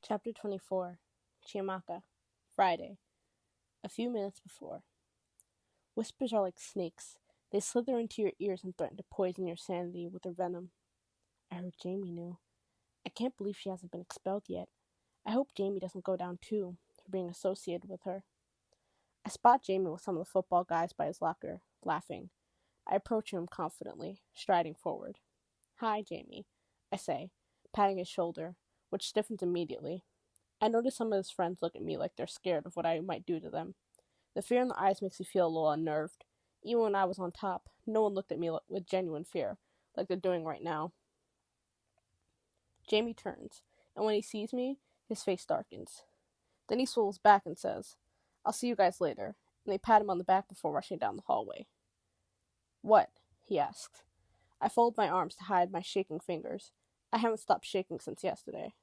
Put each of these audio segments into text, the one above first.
Chapter 24 Chiamaka, Friday. A few minutes before. Whispers are like snakes. They slither into your ears and threaten to poison your sanity with their venom. I heard Jamie knew. I can't believe she hasn't been expelled yet. I hope Jamie doesn't go down too, for being associated with her. I spot Jamie with some of the football guys by his locker, laughing. I approach him confidently, striding forward. "Hi, Jamie," I say, patting his shoulder, which stiffens immediately. I notice some of his friends look at me like they're scared of what I might do to them. The fear in their eyes makes me feel a little unnerved. Even when I was on top, no one looked at me with genuine fear, like they're doing right now. Jamie turns, and when he sees me, his face darkens. Then he swivels back and says, "I'll see you guys later," and they pat him on the back before rushing down the hallway. "What?" he asks. I fold my arms to hide my shaking fingers. I haven't stopped shaking since yesterday.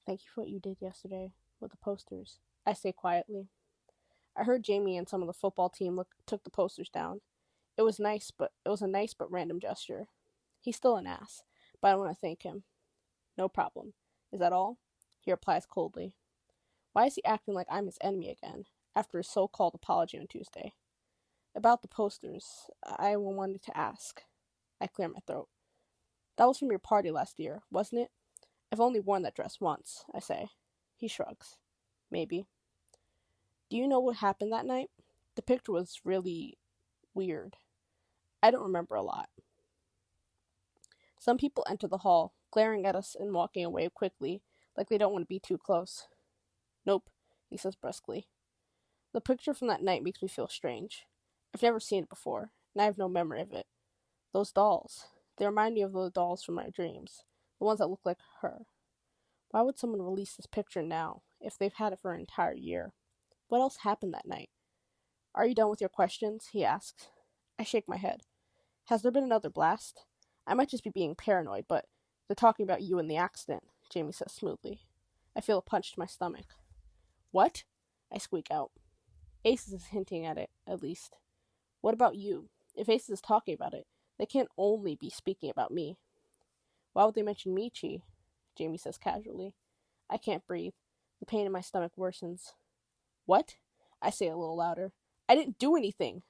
"Thank you for what you did yesterday with the posters," I say quietly. I heard Jamie and some of the football team took the posters down. It was a nice but random gesture. He's still an ass, but I want to thank him. "No problem. Is that all?" he replies coldly. Why is he acting like I'm his enemy again, after his so-called apology on Tuesday? "About the posters, I wanted to ask." I clear my throat. "That was from your party last year, wasn't it?" "I've only worn that dress once," I say. He shrugs. "Maybe." "Do you know what happened that night? The picture was really weird." I don't remember a lot. Some people enter the hall, glaring at us and walking away quickly, like they don't want to be too close. "Nope," he says brusquely. The picture from that night makes me feel strange. I've never seen it before, and I have no memory of it. Those dolls, they remind me of the dolls from my dreams, the ones that look like her. Why would someone release this picture now, if they've had it for an entire year? What else happened that night? "Are you done with your questions?" he asks. I shake my head. "Has there been another blast? I might just be being paranoid, but they're talking about you and the accident," Jamie says smoothly. I feel a punch to my stomach. "What?" I squeak out. "Aces is hinting at it, at least." "What about you? If Aces is talking about it, they can't only be speaking about me." "Why would they mention me, Chi?" Jamie says casually. I can't breathe. The pain in my stomach worsens. "What?" I say a little louder. "I didn't do anything."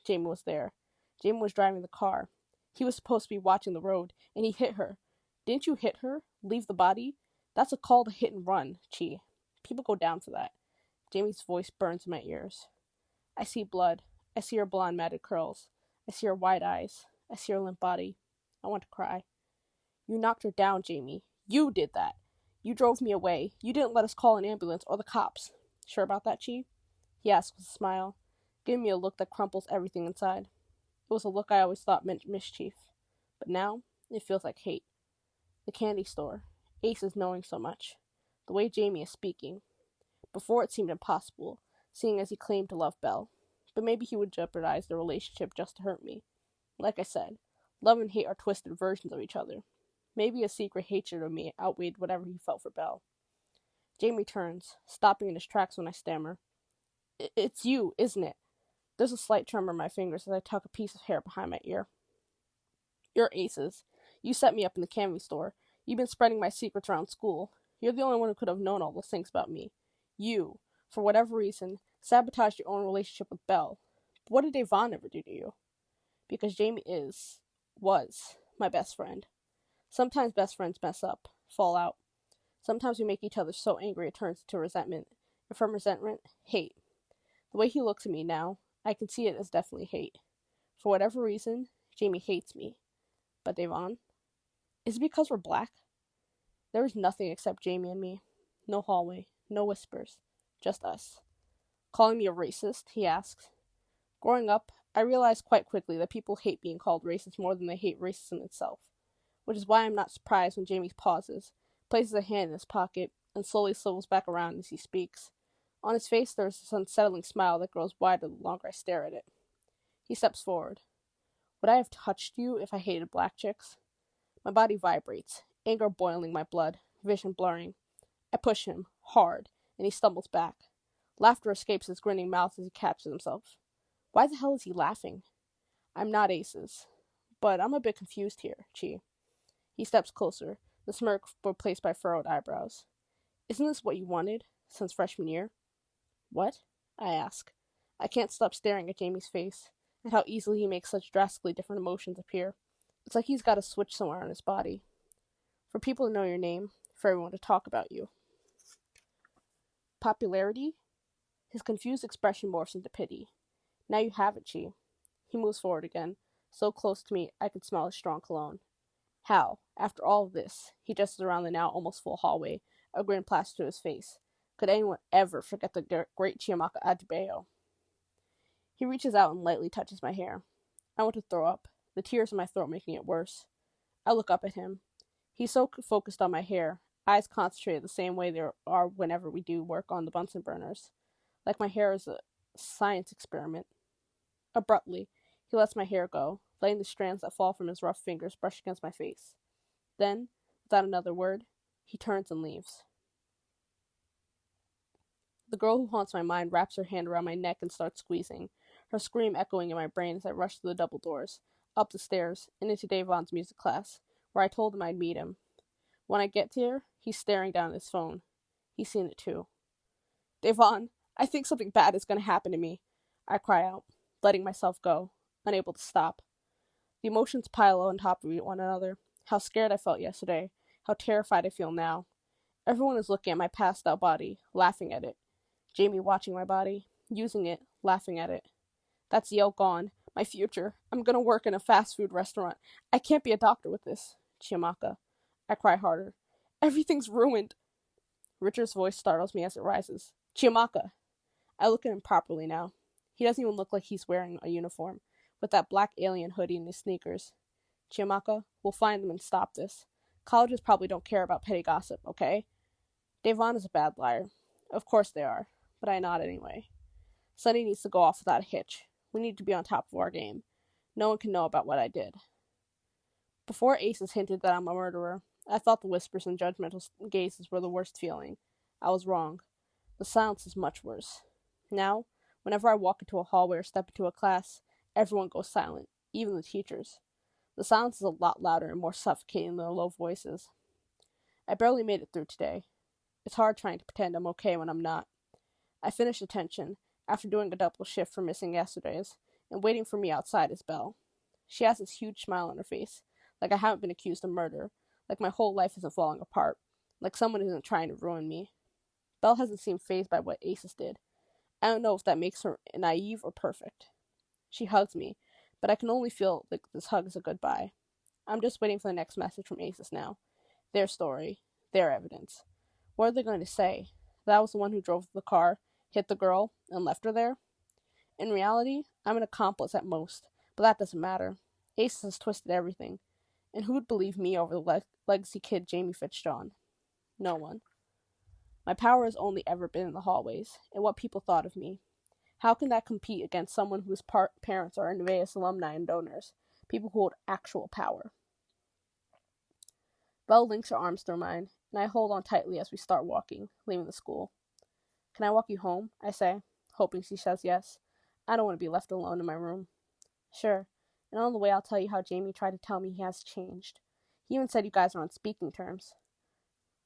Jamie was there. Jamie was driving the car. He was supposed to be watching the road, and he hit her. "Didn't you hit her? Leave the body? That's a call to hit and run, Chi. People go down for that." Jamie's voice burns in my ears. I see blood. I see her blonde matted curls. I see her wide eyes. I see her limp body. I want to cry. "You knocked her down, Jamie. You did that. You drove me away. You didn't let us call an ambulance or the cops. Sure about that, Chi?" he asks with a smile, giving me a look that crumples everything inside. It was a look I always thought meant mischief, but now it feels like hate. The candy store. Aces knowing so much. The way Jamie is speaking. Before it seemed impossible, seeing as he claimed to love Belle, but maybe he would jeopardize the relationship just to hurt me. Like I said, love and hate are twisted versions of each other. Maybe his secret hatred of me outweighed whatever he felt for Belle. Jamie turns, stopping in his tracks when I stammer. It's you, isn't it?" There's a slight tremor in my fingers as I tuck a piece of hair behind my ear. "You're Aces. You set me up in the candy store. You've been spreading my secrets around school. You're the only one who could have known all those things about me. You, for whatever reason, sabotaged your own relationship with Belle. But what did Avon ever do to you?" Because Jamie was, my best friend. Sometimes best friends mess up, fall out. Sometimes we make each other so angry it turns into resentment, and from resentment, hate. The way he looks at me now, I can see it as definitely hate. For whatever reason, Jamie hates me. But Devon? Is it because we're black? There is nothing except Jamie and me. No hallway, no whispers, just us. "Calling me a racist?" he asks. Growing up, I realized quite quickly that people hate being called racist more than they hate racism itself, which is why I'm not surprised when Jamie pauses, places a hand in his pocket, and slowly swivels back around as he speaks. On his face there is this unsettling smile that grows wider the longer I stare at it. He steps forward. "Would I have touched you if I hated black chicks?" My body vibrates, anger boiling my blood, vision blurring. I push him, hard, and he stumbles back. Laughter escapes his grinning mouth as he catches himself. Why the hell is he laughing? I'm not Aces, but I'm a bit confused here, Chi. He steps closer, the smirk replaced by furrowed eyebrows. Isn't this what you wanted since freshman year? What? I ask. I can't stop staring at Jamie's face, and how easily he makes such drastically different emotions appear. It's like he's got a switch somewhere on his body. For people to know your name, for everyone to talk about you. Popularity? His confused expression morphs into pity. Now you have it, Chi. He moves forward again, so close to me I could smell his strong cologne. How, after all of this, he gestures around the now almost full hallway, a grin plastered to his face. Could anyone ever forget the great Chiamaka Adebayo? He reaches out and lightly touches my hair. I want to throw up, the tears in my throat making it worse. I look up at him. He's so focused on my hair, eyes concentrated the same way they are whenever we do work on the Bunsen burners. Like my hair is a science experiment. Abruptly, he lets my hair go, letting the strands that fall from his rough fingers brush against my face. Then, without another word, he turns and leaves. The girl who haunts my mind wraps her hand around my neck and starts squeezing, her scream echoing in my brain as I rush through the double doors, up the stairs, and into Davon's music class, where I told him I'd meet him. When I get there, he's staring down at his phone. He's seen it too. Davon, I think something bad is going to happen to me, I cry out, letting myself go, unable to stop. The emotions pile on top of one another. How scared I felt yesterday, how terrified I feel now. Everyone is looking at my passed out body, laughing at it. Jamie watching my body, using it, laughing at it. That's Yale gone, my future. I'm gonna work in a fast food restaurant. I can't be a doctor with this. Chiamaka. I cry harder. Everything's ruined. Richard's voice startles me as it rises. Chiamaka. I look at him properly now. He doesn't even look like he's wearing a uniform, with that black alien hoodie and his sneakers. Chiamaka, we'll find them and stop this. Colleges probably don't care about petty gossip, okay? Davon is a bad liar. Of course they are, but I nod anyway. Sunny needs to go off without a hitch. We need to be on top of our game. No one can know about what I did. Before Aces hinted that I'm a murderer, I thought the whispers and judgmental gazes were the worst feeling. I was wrong. The silence is much worse. Now, whenever I walk into a hallway or step into a class, everyone goes silent, even the teachers. The silence is a lot louder and more suffocating than the low voices. I barely made it through today. It's hard trying to pretend I'm okay when I'm not. I finish detention, after doing a double shift for missing yesterday's, and waiting for me outside is Belle. She has this huge smile on her face, like I haven't been accused of murder, like my whole life isn't falling apart, like someone isn't trying to ruin me. Belle hasn't seemed fazed by what Aces did. I don't know if that makes her naive or perfect. She hugs me, but I can only feel like this hug is a goodbye. I'm just waiting for the next message from Aces now. Their story, their evidence. What are they going to say? That I was the one who drove the car, hit the girl, and left her there? In reality, I'm an accomplice at most, but that doesn't matter. Aces has twisted everything. And who'd believe me over the legacy kid Jamie Fitzjohn? No one. My power has only ever been in the hallways, and what people thought of me. How can that compete against someone whose parents are Inveus alumni and donors, people who hold actual power? Belle links her arms through mine, and I hold on tightly as we start walking, leaving the school. Can I walk you home? I say, hoping she says yes. I don't want to be left alone in my room. Sure, and on the way I'll tell you how Jamie tried to tell me he has changed. He even said you guys are on speaking terms.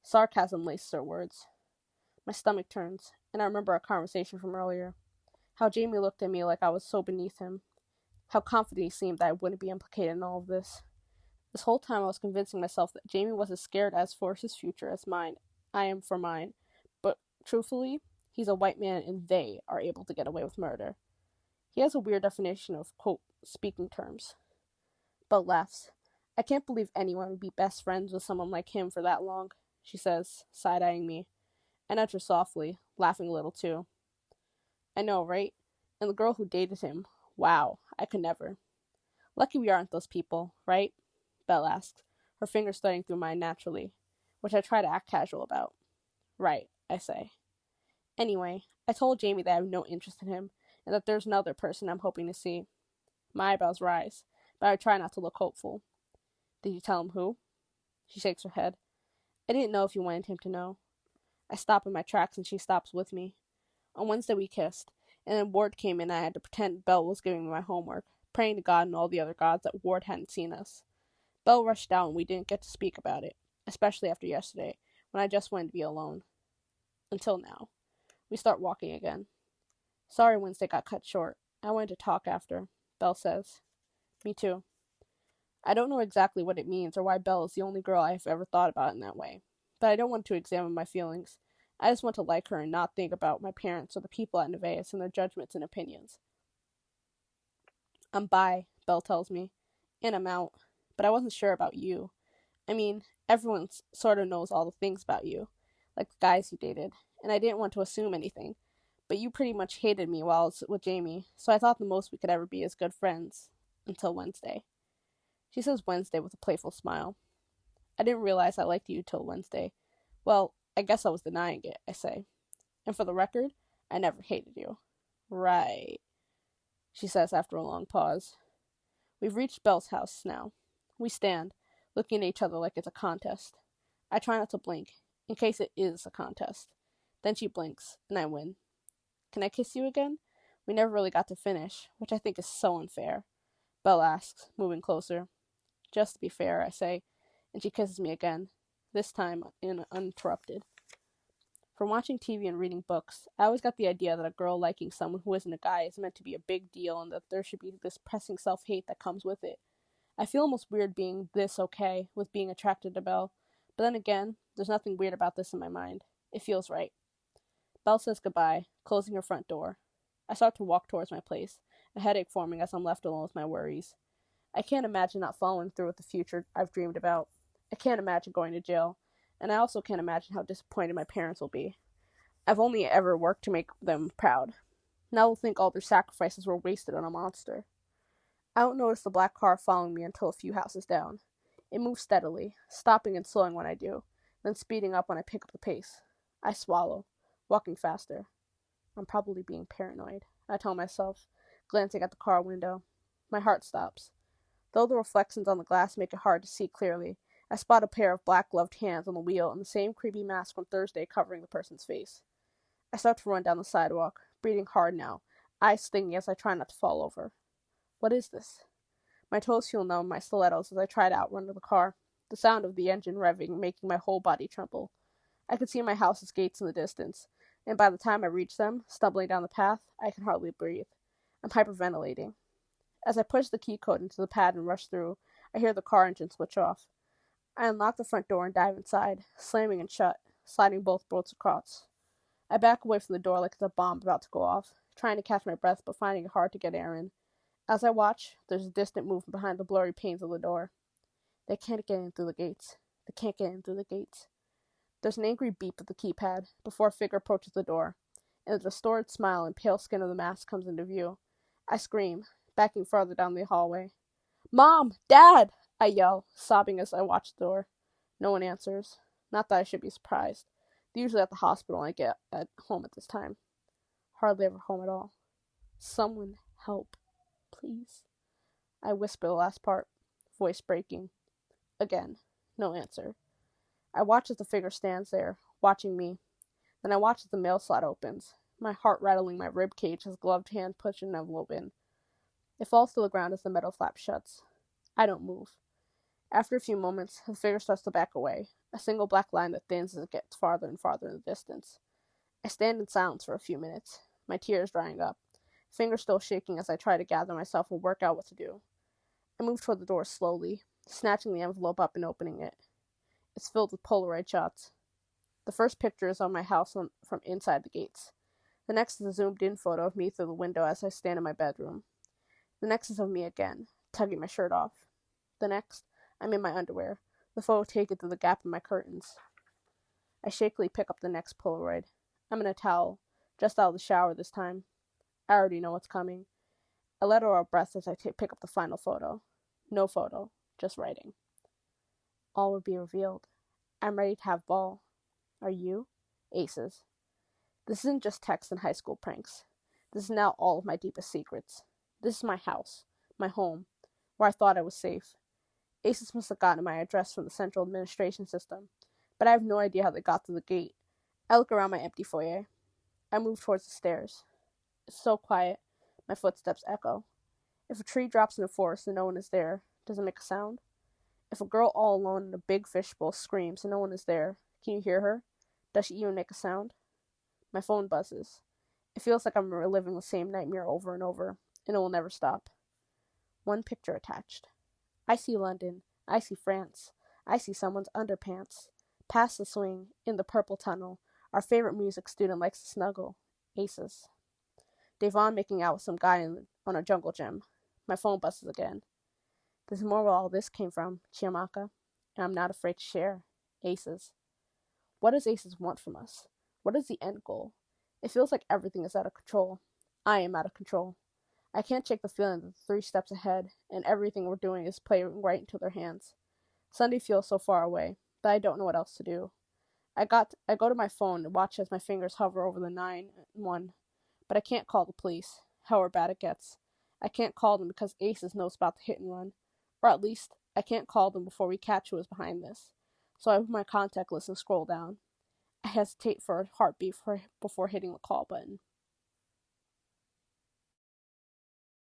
Sarcasm laces her words. My stomach turns, and I remember our conversation from earlier. How Jamie looked at me like I was so beneath him. How confident he seemed that I wouldn't be implicated in all of this. This whole time I was convincing myself that Jamie was as scared as for his future as mine. I am for mine. But truthfully, he's a white man and they are able to get away with murder. He has a weird definition of, quote, speaking terms. Belle laughs. I can't believe anyone would be best friends with someone like him for that long, she says, side-eyeing me. I nudge her softly, laughing a little too. I know, right? And the girl who dated him. Wow, I could never. Lucky we aren't those people, right? Belle asks, her fingers threading through mine naturally, which I try to act casual about. Right, I say. Anyway, I told Jamie that I have no interest in him, and that there's another person I'm hoping to see. My eyebrows rise, but I try not to look hopeful. Did you tell him who? She shakes her head. I didn't know if you wanted him to know. I stop in my tracks and she stops with me. On Wednesday we kissed, and then Ward came in and I had to pretend Belle was giving me my homework, praying to God and all the other gods that Ward hadn't seen us. Belle rushed out and we didn't get to speak about it, especially after yesterday, when I just wanted to be alone. Until now. We start walking again. Sorry Wednesday got cut short. I wanted to talk after, Belle says. Me too. I don't know exactly what it means or why Belle is the only girl I have ever thought about in that way, but I don't want to examine my feelings. I just want to like her and not think about my parents or the people at Nevaeh and their judgments and opinions. I'm bi, Belle tells me, and I'm out, but I wasn't sure about you. I mean, everyone sort of knows all the things about you, like the guys you dated, and I didn't want to assume anything, but you pretty much hated me while I was with Jamie, so I thought the most we could ever be is good friends. Until Wednesday. She says Wednesday with a playful smile. I didn't realize I liked you till Wednesday. Well, I guess I was denying it, I say. And for the record, I never hated you. Right, she says after a long pause. We've reached Belle's house now. We stand, looking at each other like it's a contest. I try not to blink, in case it is a contest. Then she blinks, and I win. Can I kiss you again? We never really got to finish, which I think is so unfair. Belle asks, moving closer. Just to be fair, I say, and she kisses me again, this time uninterrupted. From watching TV and reading books, I always got the idea that a girl liking someone who isn't a guy is meant to be a big deal and that there should be this pressing self-hate that comes with it. I feel almost weird being this okay with being attracted to Belle, but then again, there's nothing weird about this in my mind. It feels right. Belle says goodbye, closing her front door. I start to walk towards my place, a headache forming as I'm left alone with my worries. I can't imagine not following through with the future I've dreamed about. I can't imagine going to jail, and I also can't imagine how disappointed my parents will be. I've only ever worked to make them proud. Now they'll think all their sacrifices were wasted on a monster. I don't notice the black car following me until a few houses down. It moves steadily, stopping and slowing when I do, then speeding up when I pick up the pace. I swallow, walking faster. I'm probably being paranoid, I tell myself, glancing at the car window. My heart stops. Though the reflections on the glass make it hard to see clearly, I spot a pair of black-gloved hands on the wheel and the same creepy mask from Thursday covering the person's face. I start to run down the sidewalk, breathing hard now, eyes stinging as I try not to fall over. What is this? My toes feel numb, my stilettos, as I try to outrun the car, the sound of the engine revving making my whole body tremble. I can see my house's gates in the distance, and by the time I reach them, stumbling down the path, I can hardly breathe. I'm hyperventilating. As I push the key code into the pad and rush through, I hear the car engine switch off. I unlock the front door and dive inside, slamming and shut, sliding both bolts across. I back away from the door like it's a bomb about to go off, trying to catch my breath but finding it hard to get air in. As I watch, there's a distant movement behind the blurry panes of the door. They can't get in through the gates. They can't get in through the gates. There's an angry beep of the keypad before a figure approaches the door, and the distorted smile and pale skin of the mask comes into view. I scream, backing farther down the hallway. Mom! Dad! I yell, sobbing as I watch the door. No one answers. Not that I should be surprised. They're usually at the hospital when I get at home at this time. Hardly ever home at all. Someone help, please. I whisper the last part, voice breaking. Again, no answer. I watch as the figure stands there, watching me. Then I watch as the mail slot opens, my heart rattling my rib cage as a gloved hand pushes an envelope in. It falls to the ground as the metal flap shuts. I don't move. After a few moments, the figure starts to back away, a single black line that thins as it gets farther and farther in the distance. I stand in silence for a few minutes, my tears drying up, fingers still shaking as I try to gather myself and work out what to do. I move toward the door slowly, snatching the envelope up and opening it. It's filled with Polaroid shots. The first picture is of my house from inside the gates. The next is a zoomed-in photo of me through the window as I stand in my bedroom. The next is of me again, tugging my shirt off. The next, I'm in my underwear, the photo taken through the gap in my curtains. I shakily pick up the next Polaroid. I'm in a towel, just out of the shower this time. I already know what's coming. I let out a breath as I pick up the final photo. No photo, just writing. All will be revealed. I'm ready to have ball. Are you? Aces. This isn't just text and high school pranks. This is now all of my deepest secrets. This is my house, my home, where I thought I was safe. Aces must have gotten my address from the central administration system, but I have no idea how they got through the gate. I look around my empty foyer. I move towards the stairs. It's so quiet, my footsteps echo. If a tree drops in the forest and no one is there, does it make a sound? If a girl all alone in a big fishbowl screams and no one is there, can you hear her? Does she even make a sound? My phone buzzes. It feels like I'm reliving the same nightmare over and over, and it will never stop. One picture attached. I see London. I see France. I see someone's underpants. Past the swing, in the purple tunnel, our favorite music student likes to snuggle. Aces. Devon making out with some guy on a jungle gym. My phone buzzes again. This is more where all this came from, Chiamaka, and I'm not afraid to share. Aces. What does Aces want from us? What is the end goal? It feels like everything is out of control. I am out of control. I can't shake the feeling that 3 steps ahead, and everything we're doing is playing right into their hands. Sunday feels so far away that I don't know what else to do. I go to my phone and watch as my fingers hover over the 911, but I can't call the police, however bad it gets. I can't call them because Aces knows about the hit and run, or at least I can't call them before we catch who is behind this. So I open my contact list and scroll down. I hesitate for a heartbeat before hitting the call button.